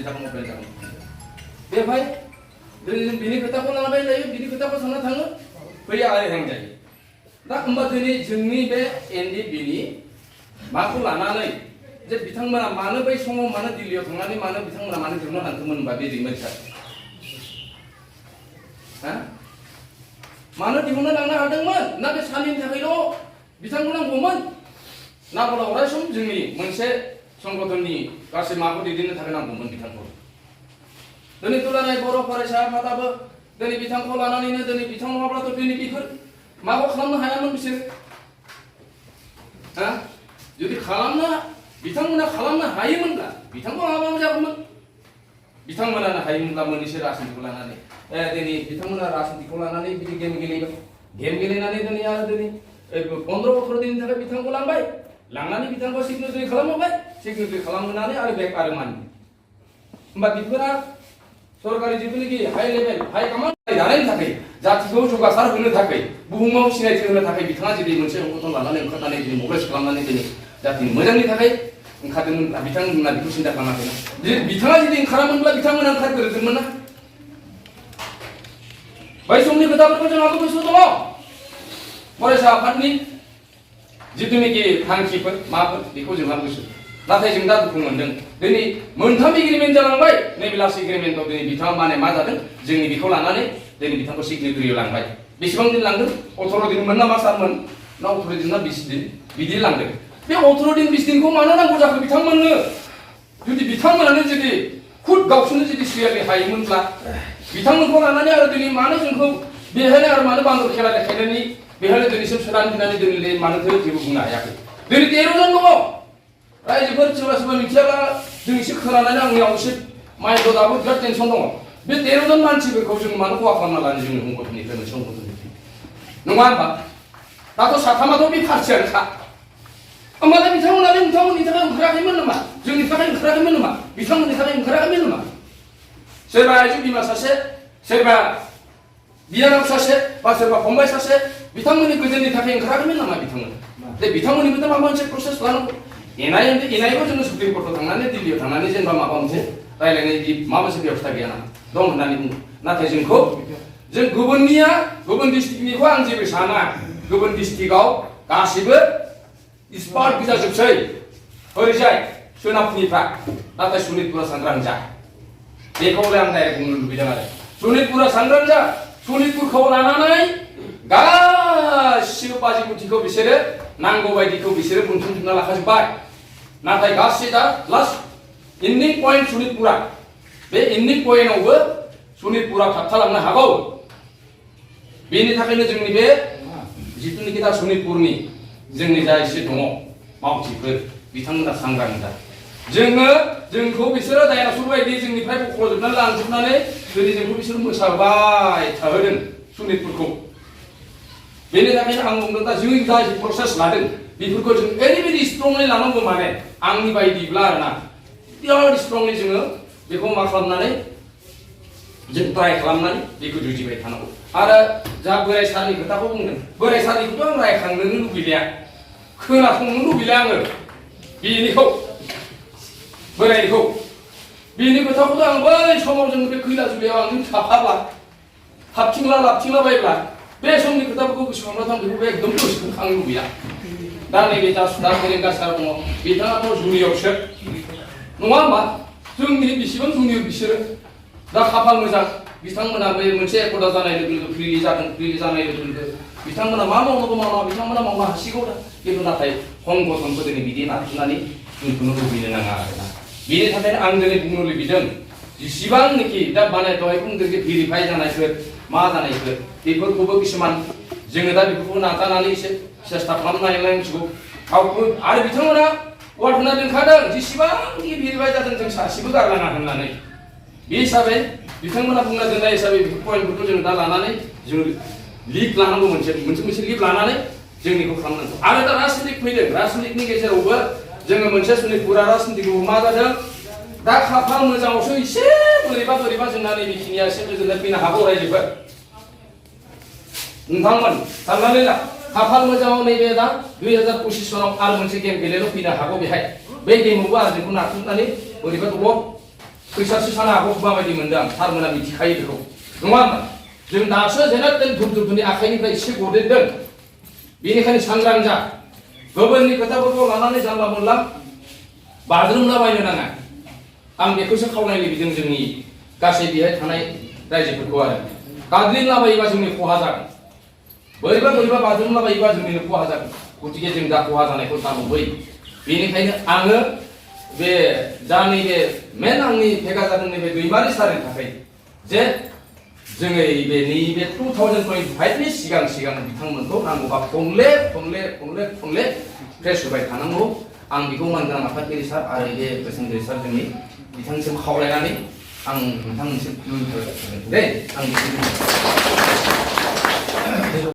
जागोन मबाइल जागोन बेवहाय दिनै बिनि खोथाखौ लाबाय जायो बिनि खोथाखौ सानना थाङो फैया आरो हें जायो दा होमबा दिनै जोंनि बे एनडिबिनि माखौ लानानै जे बिथांमोना मानो बै समाव मानो दिल्लीयाव थांनानै मानो बिथांमोना मानो दिहुनना लांदोंमोन होनबा बे रिमोन सार हा मानो दिहुनना लांनो हादोंमोन ना बे साननि थाखायल' बिथांमोना नांगौमोन ना बला अराय सम जोंनि मोनसे संगठननि गासै माखौ दैदेननो थाखाय नांगौमोन बिथांखौ दिनै दुलाराय बर' फरायसा आफादाबो दिनै बिथांखौ लानानैनो दिनै बिथां नङाब्लाथ' दिनै बेफोर माखौ खालामनो हायामोन बिसोर हा जुदि बिथांमोना खालामनो हायोमोनब्ला बिथांखौ माबा जागौमोन बिथांमोनानो हायोमोनब्ला मोननैसो राजनितिखौ लानानै दिनै बिथांमोना राजनितिखौ लानानै बिदि गेम गेलेबाय गेम गेलेनानै दिनै आरो दिनै 15-18 दिननि थाखाय बिथांखौ लांबाय लांनानै बिथांखौ सिगनेचार खालामहोबाय सिगनेचार खालामहोनानै आरो बेक आरो मानि होमबा बेफोरा सरकारि जिथुनाखि हाइ लेभेल हाइ कमान्ड दानायनि थाखाय जातिखौ जौगासार होनो थाखाय बुहुमाव सिनायथि होनो थाखाय बिथाङा जुदि मोनसे संगठन लानानै ओंखारनानै दिनै मोबिलाइज खालामनानै दिनै जातिनि मोजांनि थाखाय ओंखारदोंमोन बिथांमोना बेखौ सिन्था खालामाखैना बिथाङा जुदि ओंखारामोनब्ला बिथांमोना ओंखारग्रोदोंमोन ना बै समनि खोथाफोरखौ जोंहाबो गोसोआव दङ फरायसा आफादनि जिथुनाखि थांखिफोर माफोर बेखौ जोंहा गोसो नाथाय जों दा दुखु मोनदों दिनै मोनथाम एग्रिमेन्ट जालांबाय नैबे लास्ट एग्रिमेन्टआव दिनै बिथाङा मा जादों जोंनि बेखौ लानानै दिनै बिथांखौ सिगनेटारियाव लांबाय बेसेबां दिन लांदों 18 दिनमोन ना मा सारमोन ना 18 दिन ना 20 दिन बिदि लांदों बे 18 दिन 20 दिनखौ मानो नांगौ जाखो बिथांमोननो जुदि बिथांमोनानो जुदि खुद गावसोरनो जुदि सिरियालि हायोमोनब्ला बिथांमोनखौ लानानै आरो दिनै मानो जोंखौ बेहायनो आरो मानो बांद्राय खेला देखायनानै बेहायनो दिनैसिम सोनानै होनानै दिनै मानोथो जेबो बुंनो हायाखै दिनै 13 जन दङ रायजोफोर सोरबा मिथियाब्ला जों एसे खोनानानै आंनियाव एसे माइन्डआव दाबो बिराद टेनसन दङ बे 13 जन मानसिफोरखौ जों मानो खहा खालामना लानो जोंनि संगठननिफ्राय मोनसे संगठननिफ्राय नङा होनबा दाथ' साथामाथ' बे पार्टियानोखा होमबालाय बिथांमोननि थाखाय ओंखाराखैमोन नामा जोंनि थाखाय ओंखाराखैमोन नामा बिथांमोननि थाखाय ओंखाराखैमोन नामा सोरबा आइजो बिमा सासे सोरबा बियानाव सासे बा सोरबा फंबाय सासे बिथांमोननि गोजोननि थाखाय ओंखाराखैमोन नामा बिथांमोन जे बिथांमोननिबोथ' माबा मोनसे प्रसेस लानांगौ एनायखौ जोङो सुप्रिम कर्टआव थांनानै दिल्लीयाव थांनानै जेनेबा माबा मोनसे रायलायनाय माबा मोनसे बेबस्था गैया नामा दं होननानै बुङो नाथाय जों गुबुन डिस्ट्रिक्टनिखौ आं जेबो साना गुबुन डिस्ट्रिक्टआव गासिबो स्पार्ट गोजाजोबसै ओरैजाय सोनाबनिफ्रा नाथाय सनितपुरा सांग्रां जा बेखौलाय आं डाइरेक्ट बुंनो लुबैदों आरो सनितपुरा सांग्रां जा सनितपुरखौ लानानै गासिबो बाजि गुथिखौ बिसोरो नांगौ बायदिखौ बिसोरो बुथुमजोबना लाखाजोब्बाय नाथाय गासै दा लास्ट एन्डिं पइन्ट सनितपुरा बे एन्डिं पइन्टआवबो सनितपुरा थाबथालांनो हागौ बेनि थाखायनो जोंनि बे जिथुनाखि दा सनितपुरनि जोंनि जा एसे दङ मावथिफोर बिथांमोना सांग्रां जा जोंखौ बिसोरो डाइनासर बायदि जोंनिफ्राय बख'जोबनानै लांजोबनानै दिनै जोंखौ बिसोरो मोसाबाय थाहोदों सनितपुरखौ बेनि थाखायनो आं बुंदों दा जों जा प्रसेस लादों बेफोरखौ जों ओरैबायदि स्ट्रंलि लानांगौ माने आंनि बायदिब्ला आरोना बिराद स्ट्रंलि जोङो बेखौ मा खालामनानै जों ट्राइ खालामनानै बेखौ जुजिबाय थानांगौ आरो जा बोराय सारनि खोथाखौ बुंदों बोराय सारनिखौथ' आं रायखांनोनो लुबैलिया खोनासंनो लुबैलिया आङो बेनिखौ बोरायनिखौ बेनि खोथाखौथ' आं बै समाव जों बे खैला जुलियाव आं थाफाब्ला लाबथिंला बायब्ला बे समनि खोथाफोरखौ गोसोखांब्ला आं बेखौ एकदम गोसोखांनो लुबैया दा नैबे दा फोरोंगा सार दङ बिथाङाथ' जुनियरसो नङा होमबा जोंनि बेसेबां जुनियर बिसोरो दा खाफाल मोजां बिथांमोना बे मोनसे एकदा जानाय लोगो लोगो फ्रिलि जानाय लोगो लोगो बिथांमोना मा मावनांगौ मावनाङा बिथांमोना मावनो हासिगौ दा खिन्थु नाथाय संगठनखौ दिनै बिदि नारथुनानै दोनथ'नो लुबैनो नाङा आरोना बेनि थाखायनो आं दिनै बुंनो लुबैदों जेसेबांनोखि दा बानाय दहाय बुंदों जे भेरिफाइ जानायफोर मा जानायफोर बेफोरखौबो किसुमान जोङो दा बेफोरखौ नाजानानै एसे सेस्था खालामनानै नायनांसिगौ गावखौ आरो बिथांमोना वार्ड होना दोनखादों जेसेबांखि भेरिफाइ जादों जों सासेबो गारनाङा होननानै बे हिसाबै बिथांमोना बुंना दोननाय हिसाबै बेफोर पइन्टफोरखौ जों दा लानानै जों लिग लानांगौ मोनसे लिग लानानै जोंनिखौ खालामनांगौ आरो दा राजनितिक फैदों राजनितिकनि गेजेरावबो जोङो मोनसे सनितपुरा राजनितिकआव मा जादों दा खाफाल मोजाङावसो एसे बोरैबा जोंना नैबेखिनिया एसे गोजोननाय फैनो हागौ रायजोफोर नोंथांमोन साननानै ला खाफाल मोजाङाव नैबे दा 2025 सनाव आरो मोनसे गेम गेलेनो फैनो हागौ बेहाय बै गेमावबो आरो जोंखौ नारथुमनानै बोरैबा दबाव फैसासो सानो हागौ माबायदि मोनदों आं सारमोना मिथिखायो बेखौ नङा होनबा जों दासो जेना धुबधुबनि आखाइनिफ्राय एसे गदेरदों बेनिखायनो सांग्रां जा गुबुननि खोथाफोरखौ लानानै जानला मोनला बाज्रुमलाबायनो नाङा आं बेखौसो खावलायनो लुबैदों जोंनि गासै बेहाय थानाय रायजोफोरखौ आरो गाग्लिलाबायोबा जोंनि खहा जागोन बोरैबा बाज्रुमलाबायोबा जोंनिनो खहा जागोन गतिके जों दा खहा जानायखौ दानुबै बेनिखायनो आङो बे जा नैबे मेन आंनि भेगा जादों नैबे दैमारि सारनि थाखाय जे जोङो बे नैबे 2025 नि सिगां बिथांमोनखौ नांगौबा खनले प्रेस होबाय थानांगौ आं बेखौ मानगोनां आफादगिरि सार आरो बे बोसोनगिरि सार जोंनि बिथांसिम खावलायनानै आं नोंथांमोनसिम खुलुमबाय दे आं